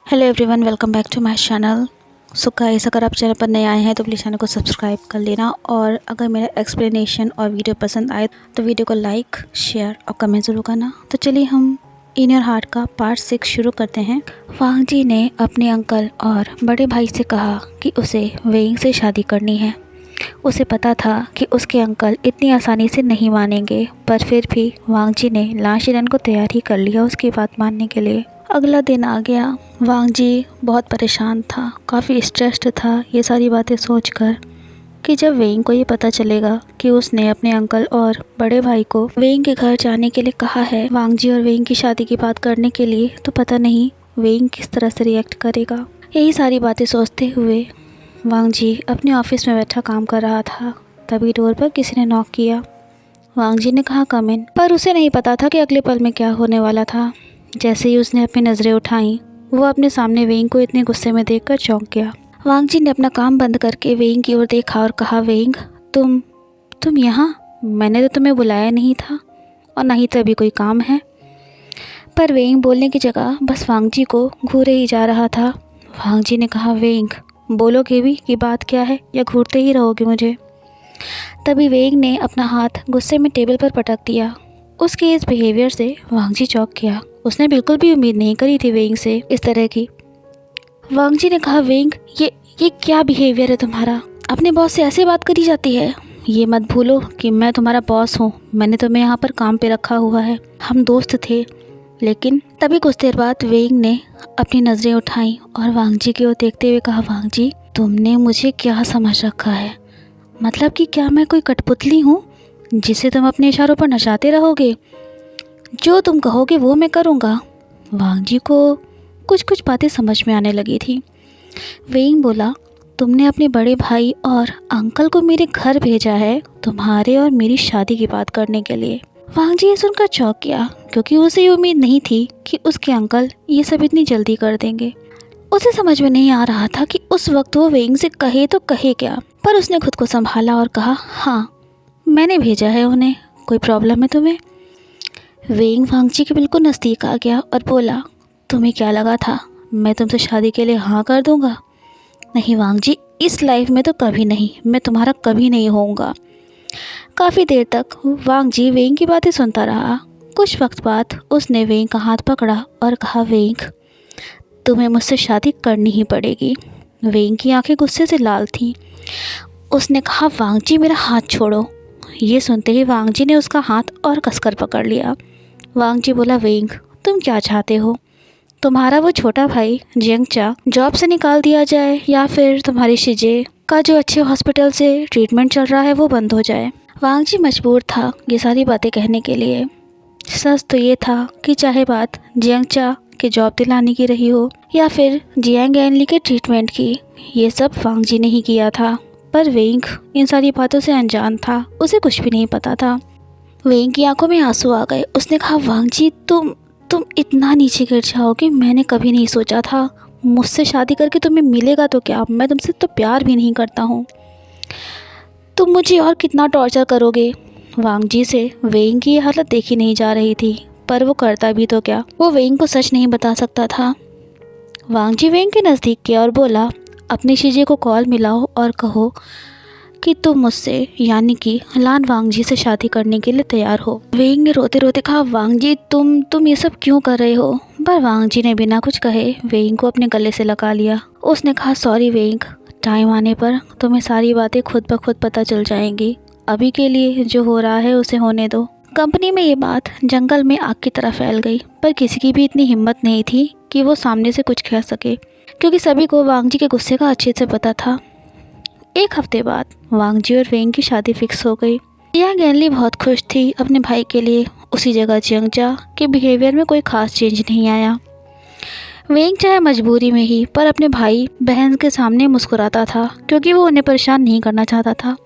Hello everyone, welcome back to my channel. So guys, अगर आप channel पर नए आए हैं तो प्लीज़ चैनल को सब्सक्राइब कर लेना, और अगर मेरा एक्सप्लेनेशन और वीडियो पसंद आए तो वीडियो को लाइक, शेयर और कमेंट ज़रूर करना। तो चलिए हम इन योर हार्ट का पार्ट 6 शुरू करते हैं। वांग जी ने अपने अंकल और बड़े भाई से कहा कि उसे वेइंग से शादी करनी है। उसे पता था कि उसके अंकल इतनी आसानी से नहीं मानेंगे, पर फिर भी वांग जी ने लाशिरन को तैयार ही कर लिया उसकी बात मानने के लिए। अगला दिन आ गया। वांग जी बहुत परेशान था, काफ़ी स्ट्रेस्ड था ये सारी बातें सोचकर कि जब वेइंग को ये पता चलेगा कि उसने अपने अंकल और बड़े भाई को वेइंग के घर जाने के लिए कहा है वांग जी और वेइंग की शादी की बात करने के लिए, तो पता नहीं वेइंग किस तरह से रिएक्ट करेगा। यही सारी बातें सोचते हुए वांग जी अपने ऑफिस में बैठा काम कर रहा था। तभी डोर पर किसी ने नॉक किया। वांग जी ने कहा कम इन, पर उसे नहीं पता था कि अगले पल में क्या होने वाला था। जैसे ही उसने अपनी नज़रें उठाईं, वो अपने सामने वेइंग को इतने गुस्से में देखकर चौंक गया। वांग जी ने अपना काम बंद करके वेइंग की ओर देखा और कहा, वेइंग तुम यहाँ? मैंने तो तुम्हें बुलाया नहीं था, और ना ही तो अभी कोई काम है। पर वेइंग बोलने की जगह बस वांग जी को घूरे ही जा रहा था। वांग जी ने कहा, वेइंग बोलोगे भी कि बात क्या है, या घूरते ही रहोगे मुझे? तभी वेइंग ने अपना हाथ गुस्से में टेबल पर पटक दिया। उसके इस बिहेवियर से वांग जी चौंक गया। उसने बिल्कुल भी उम्मीद नहीं करी थी वेइंग से इस तरह की। वांग जी ने कहा, वेइंग ये क्या बिहेवियर है तुम्हारा? अपने बॉस से ऐसे बात करी जाती है? ये मत भूलो कि मैं तुम्हारा बॉस हूँ। मैंने तुम्हें यहाँ पर काम पे रखा हुआ है, हम दोस्त थे। लेकिन तभी कुछ देर बाद वेइंग ने अपनी नज़रें उठाई और वांग जी की ओर देखते हुए कहा, वांग जी तुमने मुझे क्या समझ रखा है? मतलब कि क्या मैं कोई कठपुतली हूँ जिसे तुम अपने इशारों पर नचाते रहोगे? जो तुम कहोगे वो मैं करूँगा। वांग जी को कुछ बातें समझ में आने लगी थी। वेइंग बोला, तुमने अपने बड़े भाई और अंकल को मेरे घर भेजा है तुम्हारे और मेरी शादी की बात करने के लिए। वांग जी ये सुनकर चौंक गया, क्योंकि उसे ये उम्मीद नहीं थी कि उसके अंकल ये सब इतनी जल्दी कर देंगे। उसे समझ में नहीं आ रहा था कि उस वक्त वो वेइंग से कहे तो कहे क्या, पर उसने खुद को संभाला और कहा, हाँ मैंने भेजा है उन्हें। कोई प्रॉब्लम है तुम्हें? वेइंग वांग जी के बिल्कुल नज़दीक आ गया और बोला, तुम्हें क्या लगा था मैं तुमसे शादी के लिए हाँ कर दूंगा? नहीं वांग जी, इस लाइफ में तो कभी नहीं, मैं तुम्हारा कभी नहीं होऊंगा। काफ़ी देर तक वांग जी वेइंग की बातें सुनता रहा। कुछ वक्त बाद उसने वेइंग का हाथ पकड़ा और कहा, वेइंग तुम्हें मुझसे शादी करनी ही पड़ेगी। वेइंग की आंखें गुस्से से लाल थीं। उसने कहा, वांग जी मेरा हाथ छोड़ो। ये सुनते ही वांग जी ने उसका हाथ और कसकर पकड़ लिया। वांग जी बोला, वेइंग तुम क्या चाहते हो? तुम्हारा वो छोटा भाई जियांगचा जॉब से निकाल दिया जाए, या फिर तुम्हारी शिजे का जो अच्छे हॉस्पिटल से ट्रीटमेंट चल रहा है वो बंद हो जाए? वांग जी मजबूर था ये सारी बातें कहने के लिए। सच तो ये था कि चाहे बात जियांगचा के जॉब दिलाने की रही हो या फिर जियांग एनली के ट्रीटमेंट की, ये सब वांग जी ने ही किया था। पर वेइंग इन सारी बातों से अनजान था, उसे कुछ भी नहीं पता था। वेइंग की आंखों में आंसू आ गए। उसने कहा, वांग जी तुम इतना नीचे गिर जाओगे मैंने कभी नहीं सोचा था। मुझसे शादी करके तुम्हें मिलेगा तो क्या? मैं तुमसे तो प्यार भी नहीं करता हूँ। तुम मुझे और कितना टॉर्चर करोगे? वांग जी से वेइंग की ये हालत देखी नहीं जा रही थी, पर वो करता भी तो क्या? वो वेइंग को सच नहीं बता सकता था। वांग जी वेइंग के नज़दीक गया और बोला, अपनी शीजे को कॉल मिलाओ और कहो कि तुम मुझसे यानी कि लान वांग जी से शादी करने के लिए तैयार हो। वेइंग ने रोते रोते कहा, वांग जी तुम ये सब क्यों कर रहे हो? पर वांग जी ने बिना कुछ कहे वेइंग को अपने गले से लगा लिया। उसने कहा, सॉरी वेइंग, टाइम आने पर तुम्हें सारी बातें खुद ब खुद पता चल जाएंगी। अभी के लिए जो हो रहा है उसे होने दो। कंपनी में ये बात जंगल में आग की तरह फैल गई, पर किसी की भी इतनी हिम्मत नहीं थी कि वो सामने से कुछ कह सके, क्योंकि सभी को वांग जी के गुस्से का अच्छे से पता था। एक हफ्ते बाद वांग जी और वेइंग की शादी फिक्स हो गई। जियांग एनली बहुत खुश थी अपने भाई के लिए। उसी जगह जियांगचा के बिहेवियर में कोई खास चेंज नहीं आया। वेइंग चाहे मजबूरी में ही पर अपने भाई बहन के सामने मुस्कुराता था, क्योंकि वो उन्हें परेशान नहीं करना चाहता था।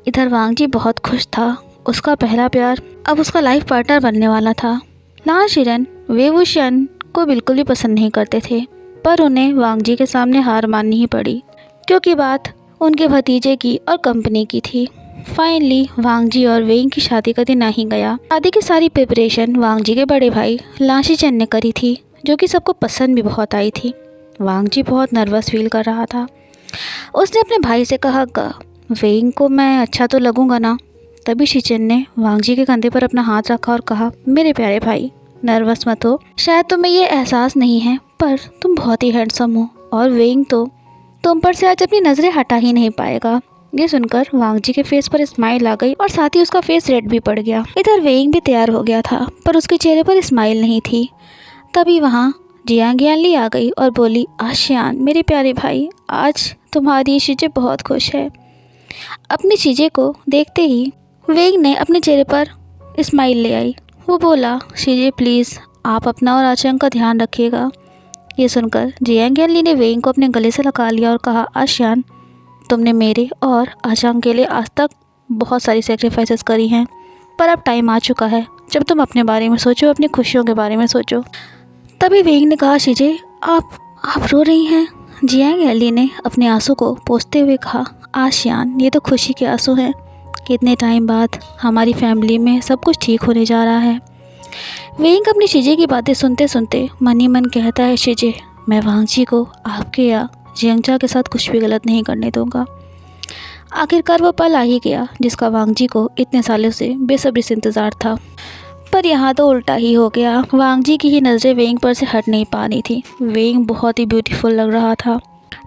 इधर वांग जी बहुत खुश था। उसका पहला प्यार अब उसका लाइफ पार्टनर बनने वाला था। लान शिरन वे वुशन को बिल्कुल भी पसंद नहीं करते थे, पर उन्हें वांग जी के सामने हार माननी ही पड़ी, क्योंकि बात उनके भतीजे की और कंपनी की थी। फाइनली वांग जी और वेइंग की शादी का दिन आ ही गया। शादी की सारी प्रिपरेशन वांग जी के बड़े भाई लाशिचन ने करी थी, जो कि सबको पसंद भी बहुत आई थी। वांग जी बहुत नर्वस फील कर रहा था। उसने अपने भाई से कहा, वेइंग को मैं अच्छा तो लगूंगा ना? तभी शीचेन ने वांग जी के कंधे पर अपना हाथ रखा और कहा, मेरे प्यारे भाई, नर्वस मत हो। शायद तुम्हें ये एहसास नहीं है, पर तुम बहुत ही हैंडसम हो और वेइंग तो तुम पर से आज अपनी नज़रें हटा ही नहीं पाएगा। ये सुनकर वांग जी के फेस पर स्माइल आ गई और साथ ही उसका फेस रेड भी पड़ गया। इधर वेइंग भी तैयार हो गया था, पर उसके चेहरे पर स्माइल नहीं थी। तभी वहाँ जियांग यानली आ गई और बोली, आशियान मेरे प्यारे भाई, आज तुम्हारी शीजे बहुत खुश है। अपनी चीज़ें को देखते ही वेइंग ने अपने चेहरे पर स्माइल ले आई। वो बोला, शीजे प्लीज़ आप अपना और आशियान का ध्यान रखिएगा। ये सुनकर जियांग यानली ने वेइंग को अपने गले से लगा लिया और कहा, आशियान तुमने मेरे और आशियान के लिए आज तक बहुत सारी सेक्रीफाइसेस करी हैं, पर अब टाइम आ चुका है जब तुम अपने बारे में सोचो, अपनी खुशियों के बारे में सोचो। तभी वेइंग ने कहा, शीजे आप रो रही हैं? जियांग यानली ने अपने आंसू को पोंछते हुए कहा, आशियान ये तो खुशी के आंसू हैं। कितने टाइम बाद हमारी फैमिली में सब कुछ ठीक होने जा रहा है। वेइंग अपनी शीजे की बातें सुनते सुनते मन ही मन कहता है, शीजे मैं वांग जी को आपके या जियांगचा के साथ कुछ भी गलत नहीं करने दूंगा। आखिरकार वो पल आ ही गया जिसका वांग जी को इतने सालों से बेसब्री से इंतज़ार था। पर यहाँ तो उल्टा ही हो गया। वांग जी की ही नज़रें वेइंग पर से हट नहीं पा रही थी। वेइंग बहुत ही ब्यूटीफुल लग रहा था।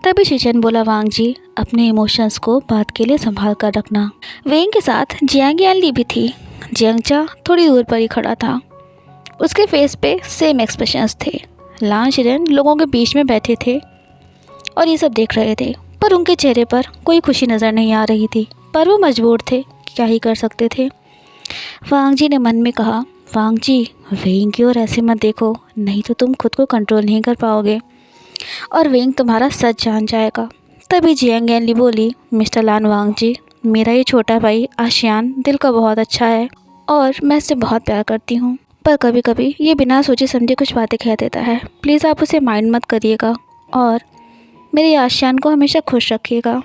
तभी शीचेन बोला, वांग जी अपने इमोशंस को बात के लिए संभाल कर रखना। वेइंग के साथ जियांग यानली भी थी। जियांगचा थोड़ी दूर पर ही खड़ा था। उसके फेस पे सेम एक्सप्रेशंस थे। लान शिरेन लोगों के बीच में बैठे थे और ये सब देख रहे थे, पर उनके चेहरे पर कोई खुशी नज़र नहीं आ रही थी। पर वो मजबूर थे, क्या ही कर सकते थे। वांग जी ने मन में कहा, वांग जी वेइंग की ओर ऐसे मत देखो, नहीं तो तुम खुद को कंट्रोल नहीं कर पाओगे और वेइंग तुम्हारा सच जान जाएगा। तभी जियांग यानली बोली, मिस्टर लान वांग जी, मेरा ये छोटा भाई आशियान दिल का बहुत अच्छा है और मैं इससे बहुत प्यार करती हूँ, पर कभी कभी ये बिना सोचे समझे कुछ बातें कह देता है। प्लीज़ आप उसे माइंड मत करिएगा और मेरे आशियान को हमेशा खुश रखिएगा।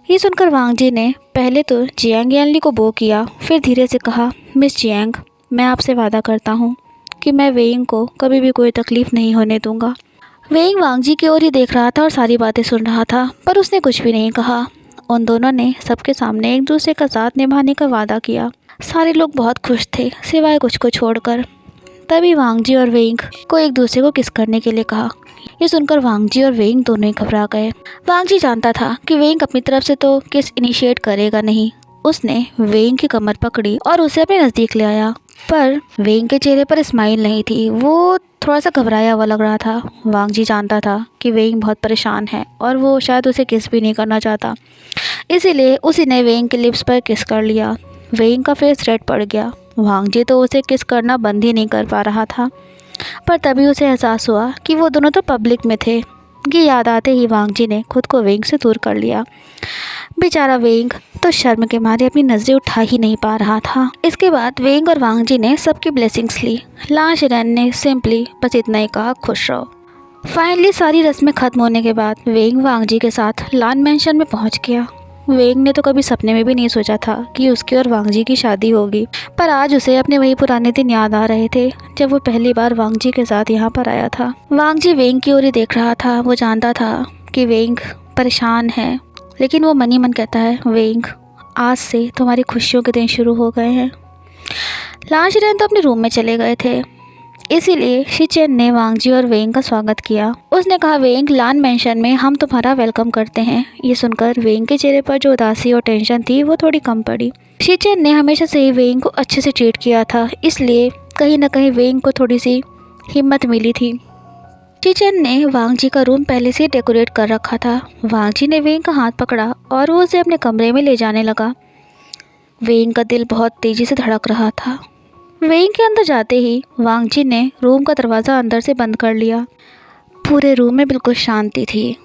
ये सुनकर वांग जी ने पहले तो जियांग यानली को बो किया, फिर धीरे से कहा, मिस जियांग मैं आपसे वादा करता हूँ कि मैं वेइंग को कभी भी कोई तकलीफ़ नहीं होने दूँगा। वेइंग वांग जी की ओर ही देख रहा था और सारी बातें सुन रहा था, पर उसने कुछ भी नहीं कहा। उन दोनों ने सबके सामने एक दूसरे का साथ निभाने का वादा किया। सारे लोग बहुत खुश थे, सिवाय कुछ को छोड़कर। तभी वांग जी और वेइंग को एक दूसरे को किस करने के लिए कहा। ये सुनकर वांग जी और वेइंग दोनों ही घबरा गए। वांग जी जानता था कि वेइंग अपनी तरफ से तो किस इनिशिएट करेगा नहीं। उसने वेइंग की कमर पकड़ी और उसे अपने नज़दीक ले आया, पर वेइंग के चेहरे पर स्माइल नहीं थी। वो थोड़ा सा घबराया हुआ लग रहा था। वांग जी जानता था कि वेइंग बहुत परेशान है और वो शायद उसे किस भी नहीं करना चाहता, इसीलिए उसी ने वेइंग के लिप्स पर किस कर लिया। वेइंग का फेस रेड पड़ गया। वांग जी तो उसे किस करना बंद ही नहीं कर पा रहा था, पर तभी उसे एहसास हुआ कि वो दोनों तो पब्लिक में थे। ये याद आते ही वांग जी ने खुद को वेइंग से दूर कर लिया। बेचारा वेइंग तो शर्म के मारे अपनी नज़रें उठा ही नहीं पा रहा था। इसके बाद वेइंग और वांग जी ने सबकी ब्लेसिंग्स ली। लान शिरेन ने सिंपली बस इतना ही कहा, खुश रहो। फाइनली सारी रस्में ख़त्म होने के बाद वेइंग वांग जी के साथ लान मैंशन में पहुंच गया। वेइंग ने तो कभी सपने में भी नहीं सोचा था कि उसकी और वांग जी की शादी होगी, पर आज उसे अपने वही पुराने दिन याद आ रहे थे जब वो पहली बार वांग जी के साथ यहाँ पर आया था। वांग जी वेइंग की ओर ही देख रहा था। वो जानता था कि वेइंग परेशान है, लेकिन वो मन ही मन कहता है, वेइंग आज से तुम्हारी खुशियों के दिन शुरू हो गए हैं। लान शिरेन तो अपने रूम में चले गए थे, इसीलिए शीचेन ने वांग जी और वेइंग का स्वागत किया। उसने कहा, वेइंग लान मैंशन में हम तुम्हारा वेलकम करते हैं। ये सुनकर वेइंग के चेहरे पर जो उदासी और टेंशन थी वो थोड़ी कम पड़ी। शीचेन ने हमेशा से ही वेइंग को अच्छे से ट्रीट किया था, इसलिए कहीं ना कहीं वेइंग को थोड़ी सी हिम्मत मिली थी। शीचेन ने वांग जी का रूम पहले से डेकोरेट कर रखा था। वांग जी ने वेइंग का हाथ पकड़ा और वो उसे अपने कमरे में ले जाने लगा। वेइंग का दिल बहुत तेज़ी से धड़क रहा था। वेइंग के अंदर जाते ही वांग जी ने रूम का दरवाज़ा अंदर से बंद कर लिया। पूरे रूम में बिल्कुल शांति थी।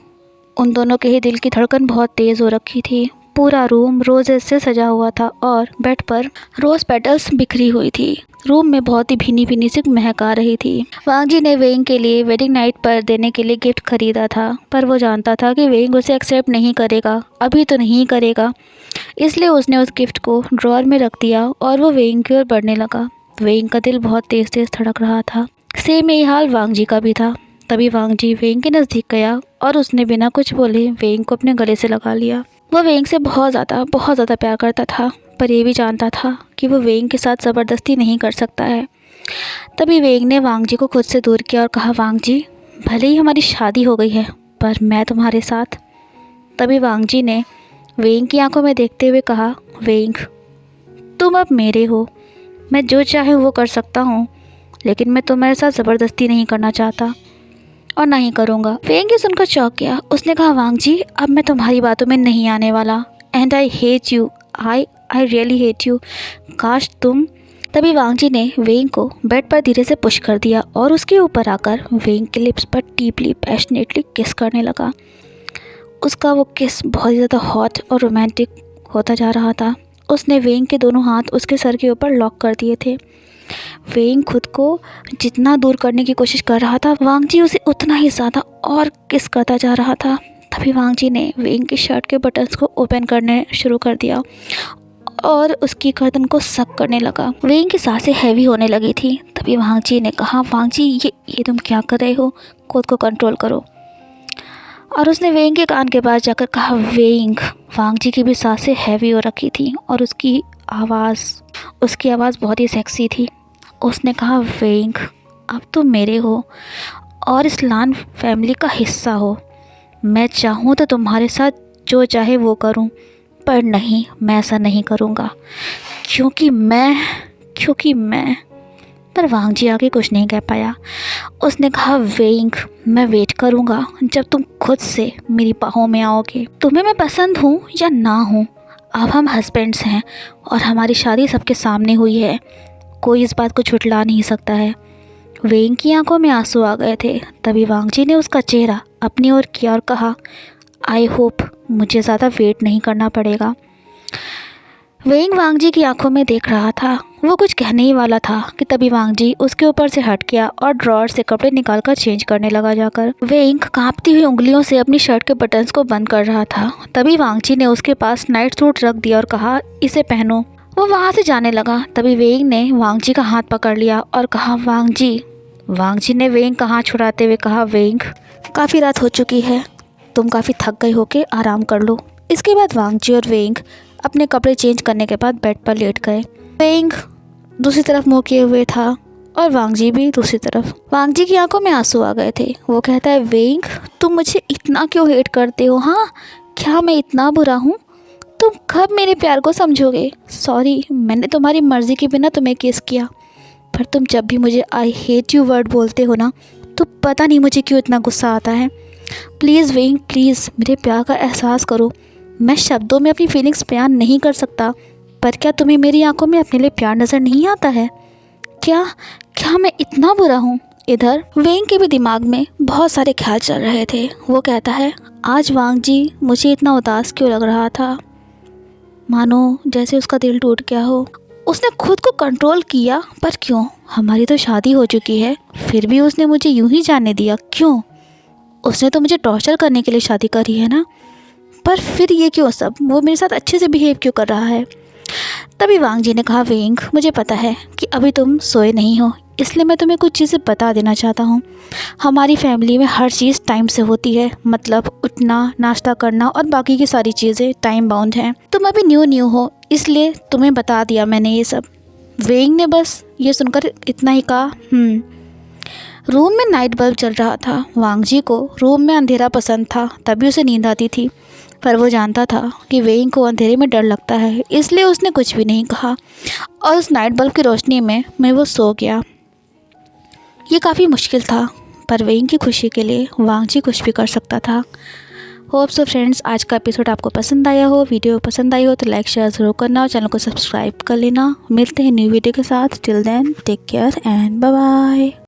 उन दोनों के ही दिल की धड़कन बहुत तेज़ हो रखी थी। पूरा रूम रोजेस से सजा हुआ था और बेड पर रोज़ पेटल्स बिखरी हुई थी। रूम में बहुत ही भीनी भीनी सी महक आ रही थी। वांग जी ने वेइंग के लिए वेडिंग नाइट पर देने के लिए गिफ्ट खरीदा था, पर वो जानता था कि वेइंग उसे एक्सेप्ट नहीं करेगा, अभी तो नहीं करेगा। इसलिए उसने उस गिफ्ट को ड्रॉअर में रख दिया और वो वेइंग की ओर बढ़ने लगा। वेइंग का दिल बहुत तेज़ तेज़ धड़क रहा था। सेम यही हाल वांग जी का भी था। तभी वांग जी वेंग के नज़दीक गया और उसने बिना कुछ बोले वेंग को अपने गले से लगा लिया। वो वेंग से बहुत ज़्यादा प्यार करता था, पर ये भी जानता था कि वो वेंग के साथ ज़बरदस्ती नहीं कर सकता है। तभी वेंग ने वांग जी को खुद से दूर किया और कहा, वांग जी, भले ही हमारी शादी हो गई है पर मैं तुम्हारे साथ। तभी वांग जी ने वेंग की आंखों में देखते हुए कहा, वेंग, तुम अब मेरे हो, मैं जो चाहे वो कर सकता हूँ, लेकिन मैं तुम्हारे साथ ज़बरदस्ती नहीं करना चाहता और ना ही करूँगा। वेंग ये सुनकर चौंक गया। उसने कहा, वांग जी, अब मैं तुम्हारी बातों में नहीं आने वाला। And I hate you, I really hate you. काश तुम। तभी वांग जी ने वेंग को बेड पर धीरे से पुश कर दिया और उसके ऊपर आकर वेंग के लिप्स पर डीपली पैशनेटली किस करने लगा। उसका वो किस बहुत ही ज़्यादा हॉट और रोमांटिक होता जा रहा था। उसने वेंग के दोनों हाथ उसके सर के ऊपर लॉक कर दिए थे। वेंग खुद को जितना दूर करने की कोशिश कर रहा था, वांग जी उसे उतना ही ज़्यादा और किस करता जा रहा था। तभी वांग जी ने वेंग की शर्ट के बटन्स को ओपन करने शुरू कर दिया और उसकी गर्दन को सक करने लगा। वेंग की सांसें हैवी होने लगी थी। तभी वांग जी ने कहा, वांग जी, ये तुम क्या कर रहे हो? खुद को कंट्रोल करो। और उसने वेंग के कान के पास जाकर कहा, वेंग। वांग जी की भी सांसें हैवी हो रखी थी और उसकी आवाज़ बहुत ही सेक्सी थी। उसने कहा, वेंग, अब तुम मेरे हो और इस लान फैमिली का हिस्सा हो। मैं चाहूँ तो तुम्हारे साथ जो चाहे वो करूँ, पर नहीं, मैं ऐसा नहीं करूँगा, क्योंकि मैं। पर वांग जी आगे कुछ नहीं कह पाया। उसने कहा, वेंग, मैं वेट करूँगा जब तुम खुद से मेरी बाहों में आओगे। तुम्हें मैं पसंद हूँ या ना हूँ, अब हम हस्बैंड्स हैं और हमारी शादी सबके सामने हुई है। कोई इस बात को झुठला नहीं सकता है। वेंग की आंखों में आंसू आ गए थे। तभी वांग जी ने उसका चेहरा अपनी ओर किया और कहा, आई होप मुझे ज़्यादा वेट नहीं करना पड़ेगा। वेंग वांग जी की आंखों में देख रहा था। वो कुछ कहने ही वाला था कि तभी वांग जी उसके ऊपर से हट गया और ड्रॉअर से कपड़े निकालकर चेंज करने लगा जाकर। वेंग कांपती हुई उंगलियों से अपनी शर्ट के बटन्स को बंद कर रहा था। तभी वांग जी ने उसके पास नाइट सूट रख दिया और कहा, इसे पहनो। वो वहाँ से जाने लगा। तभी वेंग ने वांग जी का हाथ पकड़ लिया और कहा, वांग जी। वांग जी ने वेंग का हाथ छुड़ाते हुए कहा, वेंग, काफ़ी रात हो चुकी है, तुम काफ़ी थक गए हो के आराम कर लो। इसके बाद वांग जी और वेंग अपने कपड़े चेंज करने के बाद बेड पर लेट गए। वेंग दूसरी तरफ मुँह किए हुए था और वांग जी भी दूसरी तरफ। वांग जी की आंखों में आंसू आ गए थे। वो कहता है, वेंग, तुम मुझे इतना क्यों हेट करते हो? हाँ, क्या मैं इतना बुरा हूँ? तुम कब मेरे प्यार को समझोगे? सॉरी, मैंने तुम्हारी मर्ज़ी के बिना तुम्हें किस किया, पर तुम जब भी मुझे आई हेट यू वर्ड बोलते हो ना, तो पता नहीं मुझे क्यों इतना गुस्सा आता है। प्लीज़ वेंग, प्लीज़ मेरे प्यार का एहसास करो। मैं शब्दों में अपनी फीलिंग्स बयान नहीं कर सकता, पर क्या तुम्हें मेरी आंखों में अपने लिए प्यार नज़र नहीं आता है? क्या मैं इतना बुरा हूँ? इधर वेंग के भी दिमाग में बहुत सारे ख्याल चल रहे थे। वो कहता है, आज वांग जी मुझे इतना उदास क्यों लग रहा था, मानो जैसे उसका दिल टूट गया हो। उसने खुद को कंट्रोल किया, पर क्यों? हमारी तो शादी हो चुकी है, फिर भी उसने मुझे यूं ही जाने दिया। क्यों? उसने तो मुझे टॉर्चर करने के लिए शादी करी है ना, पर फिर ये क्यों सब? वो मेरे साथ अच्छे से बिहेव क्यों कर रहा है? तभी वांग जी ने कहा, वेंग, मुझे पता है कि अभी तुम सोए नहीं हो, इसलिए मैं तुम्हें कुछ चीज़ें बता देना चाहता हूँ। हमारी फैमिली में हर चीज़ टाइम से होती है, मतलब उठना, नाश्ता करना और बाकी की सारी चीज़ें टाइम बाउंड हैं। तुम अभी न्यू हो, इसलिए तुम्हें बता दिया मैंने ये सब। वेंग ने बस ये सुनकर इतना ही कहा, रूम में नाइट बल्ब चल रहा था। वांग जी को रूम में अंधेरा पसंद था, तभी उसे नींद आती थी, पर वो जानता था कि वेंग को अंधेरे में डर लगता है, इसलिए उसने कुछ भी नहीं कहा और उस नाइट बल्ब की रोशनी में वो सो गया। ये काफ़ी मुश्किल था, पर वेंग की खुशी के लिए वांग जी कुछ भी कर सकता था। होप सो फ्रेंड्स, आज का एपिसोड आपको पसंद आया हो। वीडियो पसंद आई हो तो लाइक शेयर ज़रूर करना और चैनल को सब्सक्राइब कर लेना। मिलते हैं न्यू वीडियो के साथ। Till then take care and bye bye.